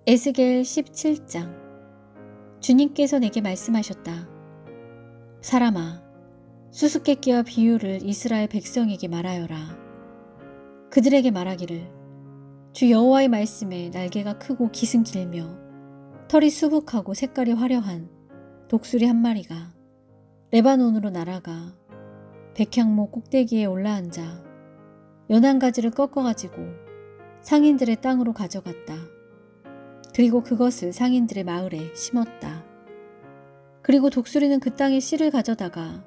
에스겔 17장. 주님께서 내게 말씀하셨다. 사람아, 수수께끼와 비유를 이스라엘 백성에게 말하여라. 그들에게 말하기를 주 여호와의 말씀에 날개가 크고 깃은 길며 털이 수북하고 색깔이 화려한 독수리 한 마리가 레바논으로 날아가 백향목 꼭대기에 올라앉아 연한 가지를 꺾어가지고 상인들의 땅으로 가져갔다. 그리고 그것을 상인들의 마을에 심었다. 그리고 독수리는 그 땅에 씨를 가져다가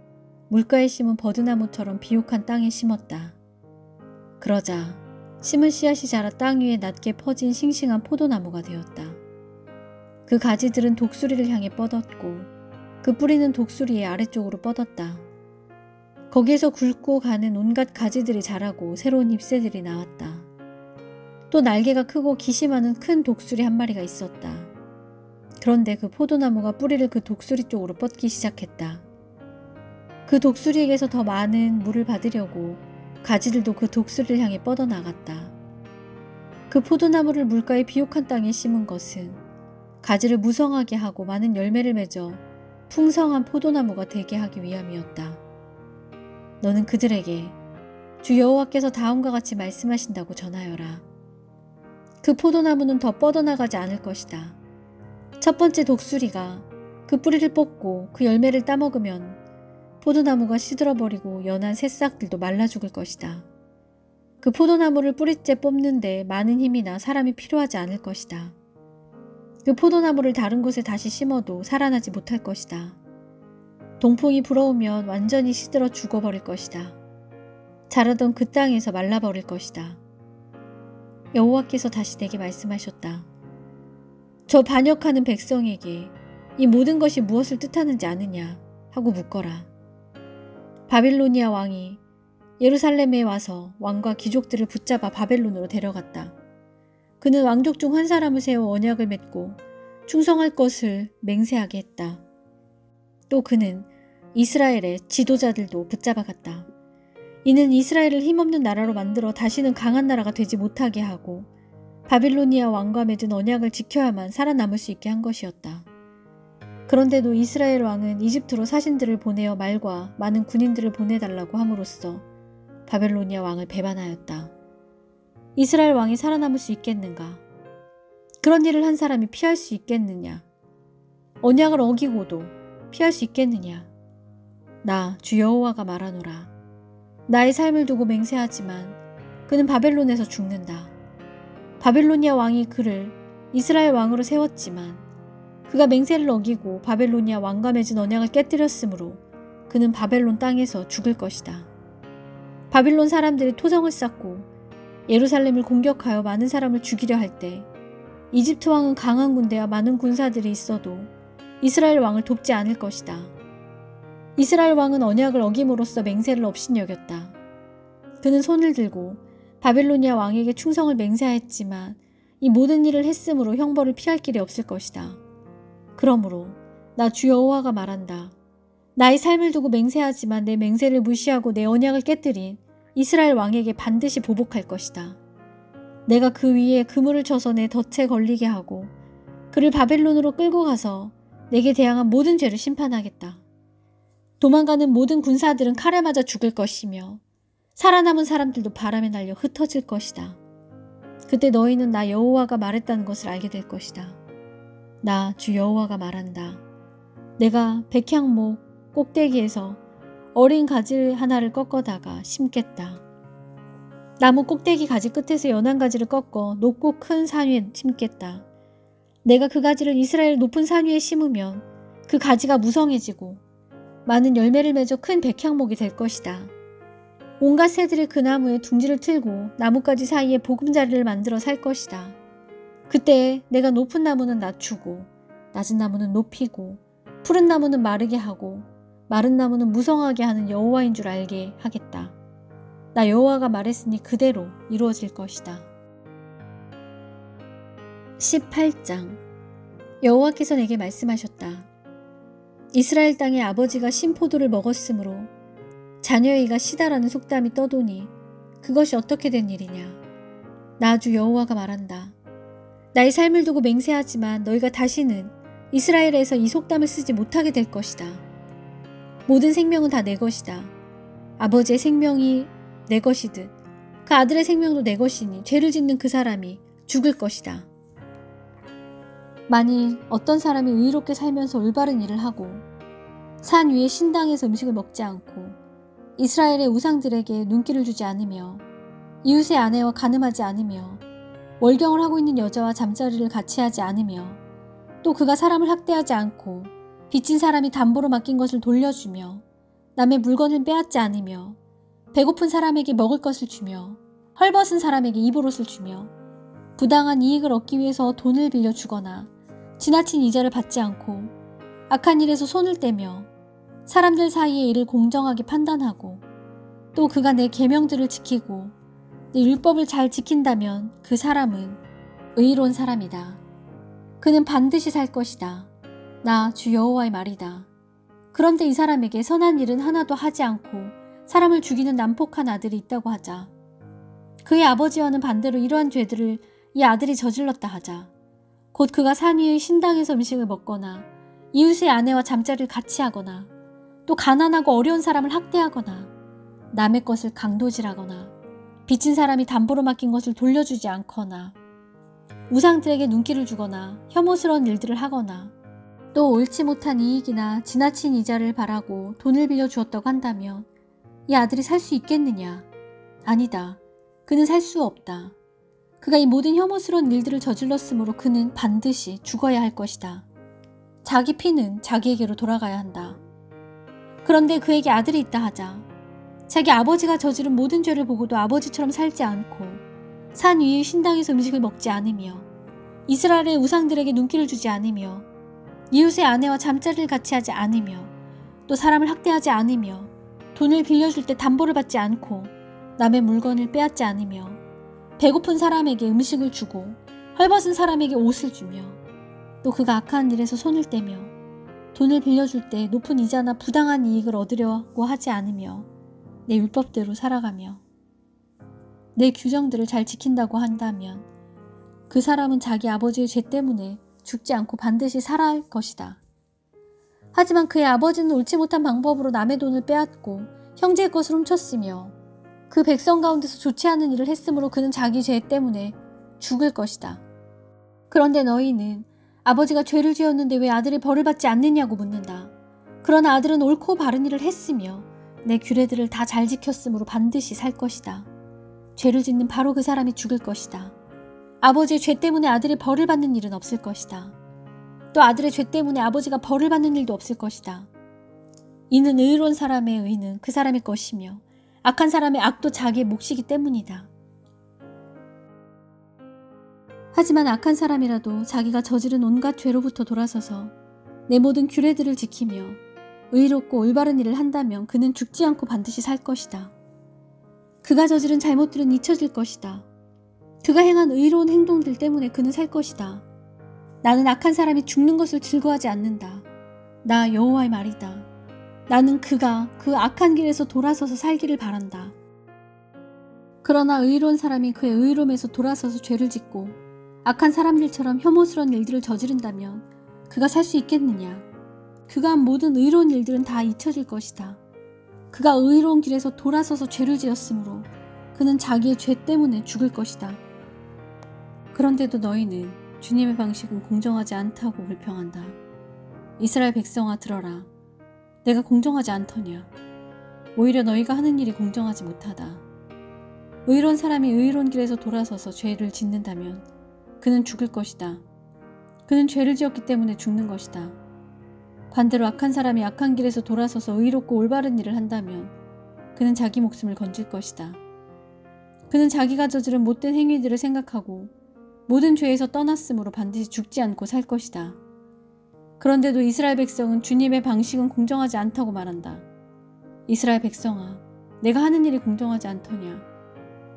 물가에 심은 버드나무처럼 비옥한 땅에 심었다. 그러자 심은 씨앗이 자라 땅 위에 낮게 퍼진 싱싱한 포도나무가 되었다. 그 가지들은 독수리를 향해 뻗었고 그 뿌리는 독수리의 아래쪽으로 뻗었다. 거기에서 굵고 가는 온갖 가지들이 자라고 새로운 잎새들이 나왔다. 또 날개가 크고 깃이 많은 큰 독수리 한 마리가 있었다. 그런데 그 포도나무가 뿌리를 그 독수리 쪽으로 뻗기 시작했다. 그 독수리에게서 더 많은 물을 받으려고 가지들도 그 독수리를 향해 뻗어나갔다. 그 포도나무를 물가의 비옥한 땅에 심은 것은 가지를 무성하게 하고 많은 열매를 맺어 풍성한 포도나무가 되게 하기 위함이었다. 너는 그들에게 주 여호와께서 다음과 같이 말씀하신다고 전하여라. 그 포도나무는 더 뻗어나가지 않을 것이다. 첫 번째 독수리가 그 뿌리를 뽑고 그 열매를 따먹으면 포도나무가 시들어버리고 연한 새싹들도 말라 죽을 것이다. 그 포도나무를 뿌리째 뽑는데 많은 힘이나 사람이 필요하지 않을 것이다. 그 포도나무를 다른 곳에 다시 심어도 살아나지 못할 것이다. 동풍이 불어오면 완전히 시들어 죽어버릴 것이다. 자라던 그 땅에서 말라버릴 것이다. 여호와께서 다시 내게 말씀하셨다. 저 반역하는 백성에게 이 모든 것이 무엇을 뜻하는지 아느냐 하고 묻거라. 바빌로니아 왕이 예루살렘에 와서 왕과 귀족들을 붙잡아 바벨론으로 데려갔다. 그는 왕족 중 한 사람을 세워 언약을 맺고 충성할 것을 맹세하게 했다. 또 그는 이스라엘의 지도자들도 붙잡아갔다. 이는 이스라엘을 힘없는 나라로 만들어 다시는 강한 나라가 되지 못하게 하고 바빌로니아 왕과 맺은 언약을 지켜야만 살아남을 수 있게 한 것이었다. 그런데도 이스라엘 왕은 이집트로 사신들을 보내어 말과 많은 군인들을 보내달라고 함으로써 바벨로니아 왕을 배반하였다. 이스라엘 왕이 살아남을 수 있겠는가? 그런 일을 한 사람이 피할 수 있겠느냐? 언약을 어기고도 피할 수 있겠느냐? 나 주 여호와가 말하노라. 나의 삶을 두고 맹세하지만 그는 바벨론에서 죽는다. 바벨로니아 왕이 그를 이스라엘 왕으로 세웠지만 그가 맹세를 어기고 바벨로니아 왕과 맺은 언약을 깨뜨렸으므로 그는 바벨론 땅에서 죽을 것이다. 바빌론 사람들이 토성을 쌓고 예루살렘을 공격하여 많은 사람을 죽이려 할 때 이집트 왕은 강한 군대와 많은 군사들이 있어도 이스라엘 왕을 돕지 않을 것이다. 이스라엘 왕은 언약을 어김으로써 맹세를 업신여겼다. 그는 손을 들고 바벨로니아 왕에게 충성을 맹세하였지만 이 모든 일을 했으므로 형벌을 피할 길이 없을 것이다. 그러므로 나 주 여호와가 말한다. 나의 삶을 두고 맹세하지만 내 맹세를 무시하고 내 언약을 깨뜨린 이스라엘 왕에게 반드시 보복할 것이다. 내가 그 위에 그물을 쳐서 내 덫에 걸리게 하고 그를 바벨론으로 끌고 가서 내게 대항한 모든 죄를 심판하겠다. 도망가는 모든 군사들은 칼에 맞아 죽을 것이며 살아남은 사람들도 바람에 날려 흩어질 것이다. 그때 너희는 나 여호와가 말했다는 것을 알게 될 것이다. 나 주 여호와가 말한다. 내가 백향목 꼭대기에서 어린 가지 하나를 꺾어다가 심겠다. 나무 꼭대기 가지 끝에서 연한 가지를 꺾어 높고 큰 산 위에 심겠다. 내가 그 가지를 이스라엘 높은 산 위에 심으면 그 가지가 무성해지고 많은 열매를 맺어 큰 백향목이 될 것이다. 온갖 새들이 그 나무에 둥지를 틀고 나뭇가지 사이에 보금자리를 만들어 살 것이다. 그때 내가 높은 나무는 낮추고 낮은 나무는 높이고 푸른 나무는 마르게 하고 마른 나무는 무성하게 하는 여호와인 줄 알게 하겠다. 나 여호와가 말했으니 그대로 이루어질 것이다. 18장. 여호와께서 내게 말씀하셨다. 이스라엘 땅의 아버지가 신포도를 먹었으므로 자녀의 이가 시다라는 속담이 떠도니 그것이 어떻게 된 일이냐. 나 주 여호와가 말한다. 나의 삶을 두고 맹세하지만 너희가 다시는 이스라엘에서 이 속담을 쓰지 못하게 될 것이다. 모든 생명은 다 내 것이다. 아버지의 생명이 내 것이듯 그 아들의 생명도 내 것이니 죄를 짓는 그 사람이 죽을 것이다. 만일 어떤 사람이 의롭게 살면서 올바른 일을 하고 산 위의 신당에서 음식을 먹지 않고 이스라엘의 우상들에게 눈길을 주지 않으며 이웃의 아내와 간음하지 않으며 월경을 하고 있는 여자와 잠자리를 같이 하지 않으며 또 그가 사람을 학대하지 않고 빚진 사람이 담보로 맡긴 것을 돌려주며 남의 물건을 빼앗지 않으며 배고픈 사람에게 먹을 것을 주며 헐벗은 사람에게 입옷을 주며 부당한 이익을 얻기 위해서 돈을 빌려 주거나 지나친 이자를 받지 않고 악한 일에서 손을 떼며 사람들 사이의 일을 공정하게 판단하고 또 그가 내 계명들을 지키고 내 율법을 잘 지킨다면 그 사람은 의로운 사람이다. 그는 반드시 살 것이다. 나 주 여호와의 말이다. 그런데 이 사람에게 선한 일은 하나도 하지 않고 사람을 죽이는 난폭한 아들이 있다고 하자. 그의 아버지와는 반대로 이러한 죄들을 이 아들이 저질렀다 하자. 곧 그가 산 위의 신당에서 음식을 먹거나 이웃의 아내와 잠자리를 같이 하거나 또 가난하고 어려운 사람을 학대하거나 남의 것을 강도질하거나 빚진 사람이 담보로 맡긴 것을 돌려주지 않거나 우상들에게 눈길을 주거나 혐오스러운 일들을 하거나 또 옳지 못한 이익이나 지나친 이자를 바라고 돈을 빌려 주었다고 한다면 이 아들이 살 수 있겠느냐? 아니다. 그는 살 수 없다. 그가 이 모든 혐오스러운 일들을 저질렀으므로 그는 반드시 죽어야 할 것이다. 자기 피는 자기에게로 돌아가야 한다. 그런데 그에게 아들이 있다 하자. 자기 아버지가 저지른 모든 죄를 보고도 아버지처럼 살지 않고 산 위의 신당에서 음식을 먹지 않으며 이스라엘의 우상들에게 눈길을 주지 않으며 이웃의 아내와 잠자리를 같이 하지 않으며 또 사람을 학대하지 않으며 돈을 빌려줄 때 담보를 받지 않고 남의 물건을 빼앗지 않으며 배고픈 사람에게 음식을 주고 헐벗은 사람에게 옷을 주며 또 그가 악한 일에서 손을 떼며 돈을 빌려줄 때 높은 이자나 부당한 이익을 얻으려고 하지 않으며 내 율법대로 살아가며 내 규정들을 잘 지킨다고 한다면 그 사람은 자기 아버지의 죄 때문에 죽지 않고 반드시 살아야 할 것이다. 하지만 그의 아버지는 옳지 못한 방법으로 남의 돈을 빼앗고 형제의 것을 훔쳤으며 그 백성 가운데서 좋지 않은 일을 했으므로 그는 자기 죄 때문에 죽을 것이다. 그런데 너희는 아버지가 죄를 지었는데 왜 아들이 벌을 받지 않느냐고 묻는다. 그러나 아들은 옳고 바른 일을 했으며 내 규례들을 다 잘 지켰으므로 반드시 살 것이다. 죄를 짓는 바로 그 사람이 죽을 것이다. 아버지의 죄 때문에 아들이 벌을 받는 일은 없을 것이다. 또 아들의 죄 때문에 아버지가 벌을 받는 일도 없을 것이다. 이는 의로운 사람의 의는 그 사람의 것이며 악한 사람의 악도 자기의 몫이기 때문이다. 하지만 악한 사람이라도 자기가 저지른 온갖 죄로부터 돌아서서 내 모든 규례들을 지키며 의롭고 올바른 일을 한다면 그는 죽지 않고 반드시 살 것이다. 그가 저지른 잘못들은 잊혀질 것이다. 그가 행한 의로운 행동들 때문에 그는 살 것이다. 나는 악한 사람이 죽는 것을 즐거워하지 않는다. 나 여호와의 말이다. 나는 그가 그 악한 길에서 돌아서서 살기를 바란다. 그러나 의로운 사람이 그의 의로움에서 돌아서서 죄를 짓고 악한 사람들처럼 혐오스러운 일들을 저지른다면 그가 살 수 있겠느냐? 그가 한 모든 의로운 일들은 다 잊혀질 것이다. 그가 의로운 길에서 돌아서서 죄를 지었으므로 그는 자기의 죄 때문에 죽을 것이다. 그런데도 너희는 주님의 방식은 공정하지 않다고 불평한다. 이스라엘 백성아 들어라. 내가 공정하지 않더냐. 오히려 너희가 하는 일이 공정하지 못하다. 의로운 사람이 의로운 길에서 돌아서서 죄를 짓는다면 그는 죽을 것이다. 그는 죄를 지었기 때문에 죽는 것이다. 반대로 악한 사람이 악한 길에서 돌아서서 의롭고 올바른 일을 한다면 그는 자기 목숨을 건질 것이다. 그는 자기가 저지른 못된 행위들을 생각하고 모든 죄에서 떠났으므로 반드시 죽지 않고 살 것이다. 그런데도 이스라엘 백성은 주님의 방식은 공정하지 않다고 말한다. 이스라엘 백성아, 내가 하는 일이 공정하지 않더냐.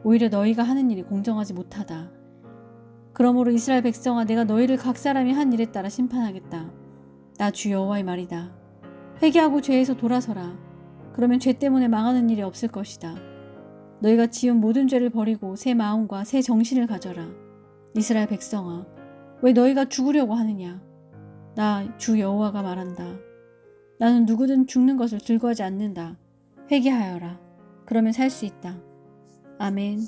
오히려 너희가 하는 일이 공정하지 못하다. 그러므로 이스라엘 백성아, 내가 너희를 각 사람이 한 일에 따라 심판하겠다. 나 주 여호와의 말이다. 회개하고 죄에서 돌아서라. 그러면 죄 때문에 망하는 일이 없을 것이다. 너희가 지은 모든 죄를 버리고 새 마음과 새 정신을 가져라. 이스라엘 백성아, 왜 너희가 죽으려고 하느냐? 나 주 여호와가 말한다. 나는 누구든 죽는 것을 즐거워하지 않는다. 회개하여라. 그러면 살 수 있다. 아멘.